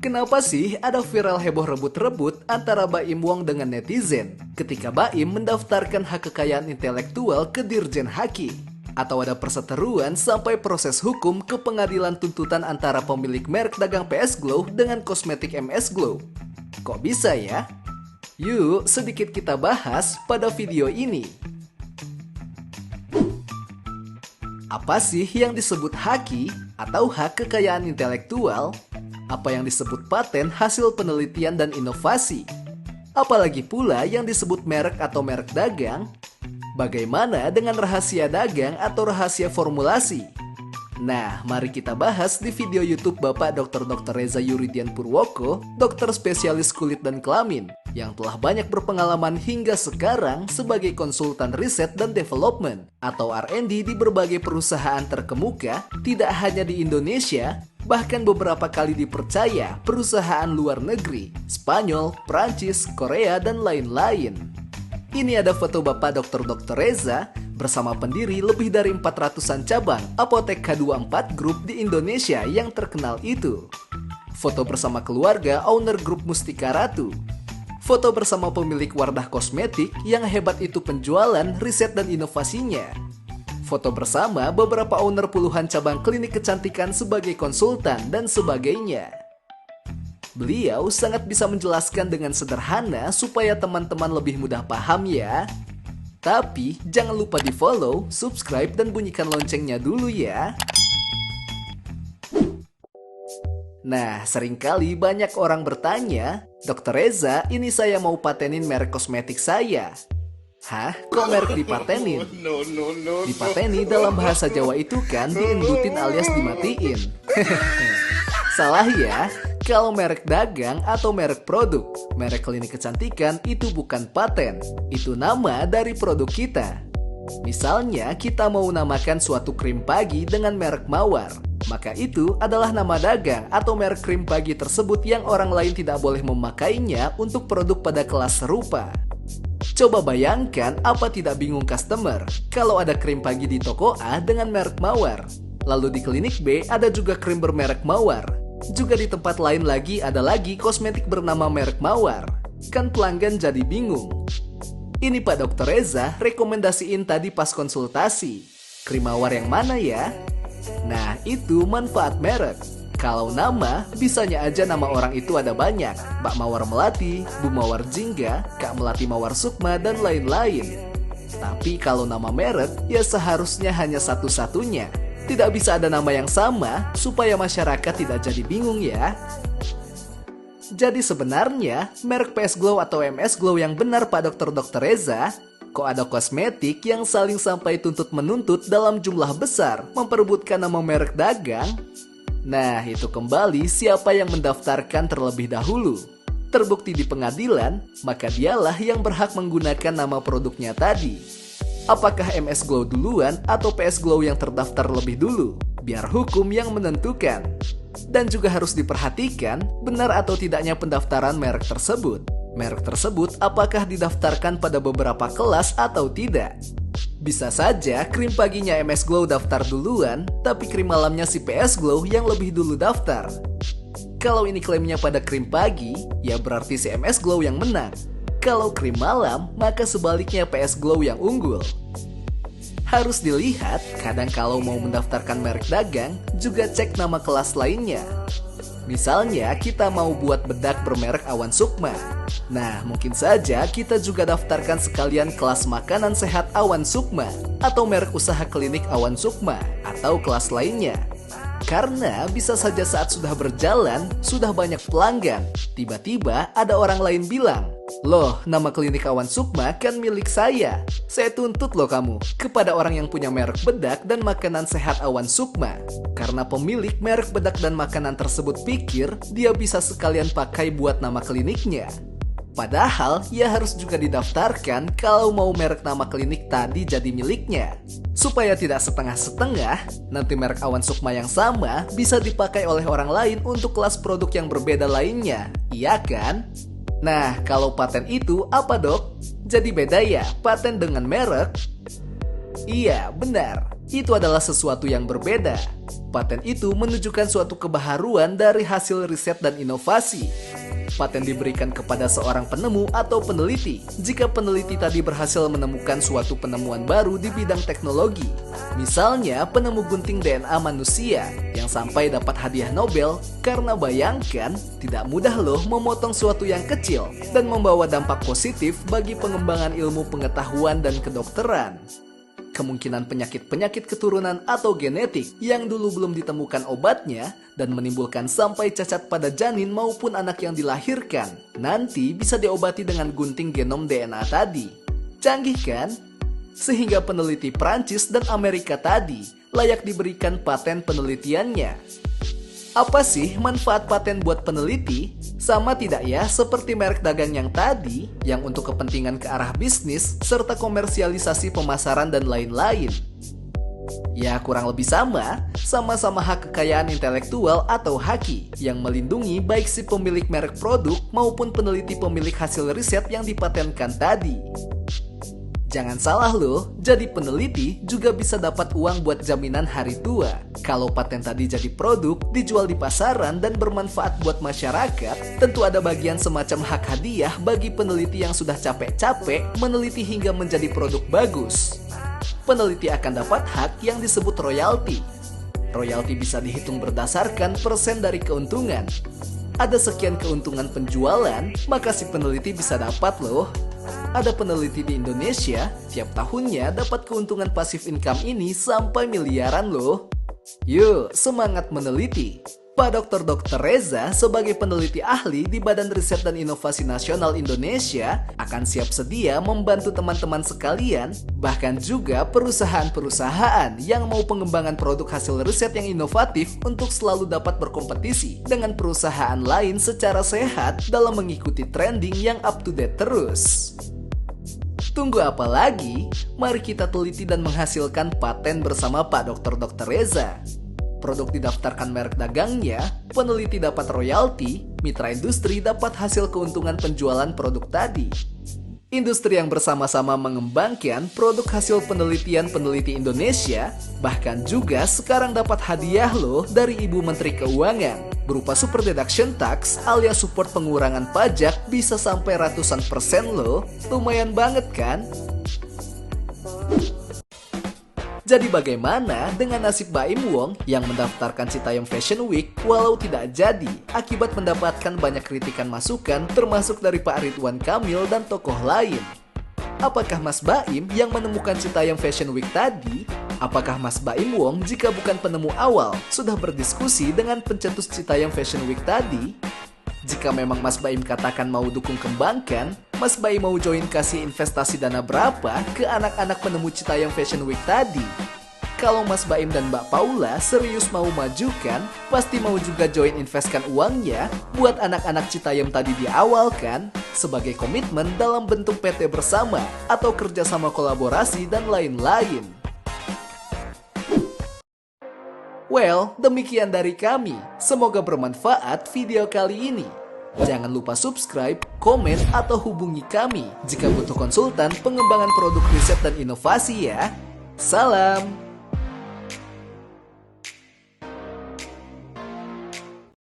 Kenapa sih ada viral heboh rebut-rebut antara Baim Wong dengan netizen ketika Baim mendaftarkan hak kekayaan intelektual ke Dirjen Haki? Atau ada perseteruan sampai proses hukum ke pengadilan tuntutan antara pemilik merek dagang PS Glow dengan kosmetik MS Glow? Kok bisa ya? Yuk sedikit kita bahas pada video ini. Apa sih yang disebut haki atau hak kekayaan intelektual? Apa yang disebut paten hasil penelitian dan inovasi? Apalagi pula yang disebut merek atau merek dagang? Bagaimana dengan rahasia dagang atau rahasia formulasi? Nah, mari kita bahas di video YouTube Bapak Dr. Reza Yuridian Purwoko, dokter spesialis kulit dan kelamin, yang telah banyak berpengalaman hingga sekarang sebagai konsultan riset dan development atau R&D di berbagai perusahaan terkemuka, tidak hanya di Indonesia, bahkan beberapa kali dipercaya perusahaan luar negeri, Spanyol, Prancis, Korea, dan lain-lain. Ini ada foto Bapak Dr. Reza bersama pendiri lebih dari 400-an cabang apotek K24 Group di Indonesia yang terkenal itu. Foto bersama keluarga owner grup Mustika Ratu. Foto bersama pemilik Wardah Kosmetik yang hebat itu penjualan, riset, dan inovasinya. Foto bersama beberapa owner puluhan cabang klinik kecantikan sebagai konsultan dan sebagainya. Beliau sangat bisa menjelaskan dengan sederhana supaya teman-teman lebih mudah paham ya. Tapi jangan lupa di follow, subscribe, dan bunyikan loncengnya dulu ya. Nah, seringkali banyak orang bertanya, Dr. Reza, ini saya mau patenin merek kosmetik saya. Hah? Kok merek dipatenin? Dipateni dalam bahasa Jawa itu kan diendutin alias dimatiin. Salah ya, kalau merek dagang atau merek produk, merek klinik kecantikan itu bukan paten, itu nama dari produk kita. Misalnya kita mau namakan suatu krim pagi dengan merek Mawar, maka itu adalah nama dagang atau merek krim pagi tersebut yang orang lain tidak boleh memakainya untuk produk pada kelas serupa. Coba bayangkan apa tidak bingung customer kalau ada krim pagi di toko A dengan merek Mawar, lalu di klinik B ada juga krim bermerek Mawar, juga di tempat lain lagi ada lagi kosmetik bernama merek Mawar. Kan pelanggan jadi bingung. Ini Pak Dr. Reza rekomendasiin tadi pas konsultasi. Krim Mawar yang mana ya? Nah, itu manfaat merek. Kalau nama, bisanya aja nama orang itu ada banyak. Mbak Mawar Melati, Bu Mawar Jingga, Kak Melati Mawar Sukma, dan lain-lain. Tapi kalau nama merek, ya seharusnya hanya satu-satunya. Tidak bisa ada nama yang sama, supaya masyarakat tidak jadi bingung ya. Jadi sebenarnya, merek PS Glow atau MS Glow yang benar Pak Dr. Reza, kok ada kosmetik yang saling sampai tuntut-menuntut dalam jumlah besar memperebutkan nama merek dagang? Nah, itu kembali siapa yang mendaftarkan terlebih dahulu. Terbukti di pengadilan, maka dialah yang berhak menggunakan nama produknya tadi. Apakah MS Glow duluan atau PS Glow yang terdaftar lebih dulu? Biar hukum yang menentukan. Dan juga harus diperhatikan benar atau tidaknya pendaftaran merek tersebut. Merek tersebut apakah didaftarkan pada beberapa kelas atau tidak. Bisa saja krim paginya MS Glow daftar duluan, tapi krim malamnya si PS Glow yang lebih dulu daftar. Kalau ini klaimnya pada krim pagi, ya berarti si MS Glow yang menang. Kalau krim malam, maka sebaliknya PS Glow yang unggul. Harus dilihat, kadang kalau mau mendaftarkan merek dagang, juga cek nama kelas lainnya. Misalnya kita mau buat bedak bermerek Awan Sukma. Nah, mungkin saja kita juga daftarkan sekalian kelas makanan sehat Awan Sukma atau merek usaha klinik Awan Sukma atau kelas lainnya. Karena bisa saja saat sudah berjalan, sudah banyak pelanggan, tiba-tiba ada orang lain bilang, "Loh, nama klinik Awan Sukma kan milik saya tuntut loh kamu," kepada orang yang punya merek bedak dan makanan sehat Awan Sukma. Karena pemilik merek bedak dan makanan tersebut pikir dia bisa sekalian pakai buat nama kliniknya. Padahal, ia harus juga didaftarkan kalau mau merek nama klinik tadi jadi miliknya. Supaya tidak setengah-setengah, nanti merek Awan Sukma yang sama bisa dipakai oleh orang lain untuk kelas produk yang berbeda lainnya. Iya kan? Nah, kalau paten itu apa dok? Jadi beda ya, paten dengan merek? Iya, benar. Itu adalah sesuatu yang berbeda. Paten itu menunjukkan suatu kebaharuan dari hasil riset dan inovasi. Paten diberikan kepada seorang penemu atau peneliti jika peneliti tadi berhasil menemukan suatu penemuan baru di bidang teknologi. Misalnya penemu gunting DNA manusia yang sampai dapat hadiah Nobel karena bayangkan tidak mudah loh memotong suatu yang kecil dan membawa dampak positif bagi pengembangan ilmu pengetahuan dan kedokteran. Kemungkinan penyakit-penyakit keturunan atau genetik yang dulu belum ditemukan obatnya dan menimbulkan sampai cacat pada janin maupun anak yang dilahirkan nanti bisa diobati dengan gunting genom DNA tadi. Canggih kan? Sehingga peneliti Prancis dan Amerika tadi layak diberikan paten penelitiannya. Apa sih manfaat paten buat peneliti? Sama tidak ya seperti merek dagang yang tadi, yang untuk kepentingan ke arah bisnis, serta komersialisasi pemasaran dan lain-lain? Ya kurang lebih sama-sama hak kekayaan intelektual atau haki, yang melindungi baik si pemilik merek produk maupun peneliti pemilik hasil riset yang dipatenkan tadi. Jangan salah loh, jadi peneliti juga bisa dapat uang buat jaminan hari tua. Kalau paten tadi jadi produk, dijual di pasaran dan bermanfaat buat masyarakat, tentu ada bagian semacam hak hadiah bagi peneliti yang sudah capek-capek meneliti hingga menjadi produk bagus. Peneliti akan dapat hak yang disebut royalti. Royalti bisa dihitung berdasarkan persen dari keuntungan. Ada sekian keuntungan penjualan, maka si peneliti bisa dapat loh. Ada peneliti di Indonesia, tiap tahunnya dapat keuntungan pasif income ini sampai miliaran loh. Yuk, semangat meneliti. Pak Dr. Reza sebagai peneliti ahli di Badan Riset dan Inovasi Nasional Indonesia akan siap sedia membantu teman-teman sekalian, bahkan juga perusahaan-perusahaan yang mau pengembangan produk hasil riset yang inovatif untuk selalu dapat berkompetisi dengan perusahaan lain secara sehat dalam mengikuti trending yang up to date terus. Tunggu apa lagi? Mari kita teliti dan menghasilkan paten bersama Pak Dr. Reza. Produk didaftarkan merek dagangnya, peneliti dapat royalti, mitra industri dapat hasil keuntungan penjualan produk tadi. Industri yang bersama-sama mengembangkan produk hasil penelitian peneliti Indonesia, bahkan juga sekarang dapat hadiah loh dari Ibu Menteri Keuangan, berupa super deduction tax alias support pengurangan pajak bisa sampai ratusan persen loh, lumayan banget kan? Jadi bagaimana dengan nasib Baim Wong yang mendaftarkan Citayam Fashion Week walau tidak jadi akibat mendapatkan banyak kritikan masukan termasuk dari Pak Ridwan Kamil dan tokoh lain? Apakah Mas Baim yang menemukan Citayam Fashion Week tadi? Apakah Mas Baim Wong jika bukan penemu awal sudah berdiskusi dengan pencetus Citayam Fashion Week tadi? Jika memang Mas Baim katakan mau dukung kembangkan, Mas Baim mau join kasih investasi dana berapa ke anak-anak penemu Citayam Fashion Week tadi? Kalau Mas Baim dan Mbak Paula serius mau majukan, pasti mau juga join investkan uangnya buat anak-anak Citayam tadi di awal kan? Sebagai komitmen dalam bentuk PT bersama atau kerjasama kolaborasi dan lain-lain. Well, demikian dari kami. Semoga bermanfaat video kali ini. Jangan lupa subscribe, komen, atau hubungi kami jika butuh konsultan pengembangan produk riset dan inovasi ya. Salam!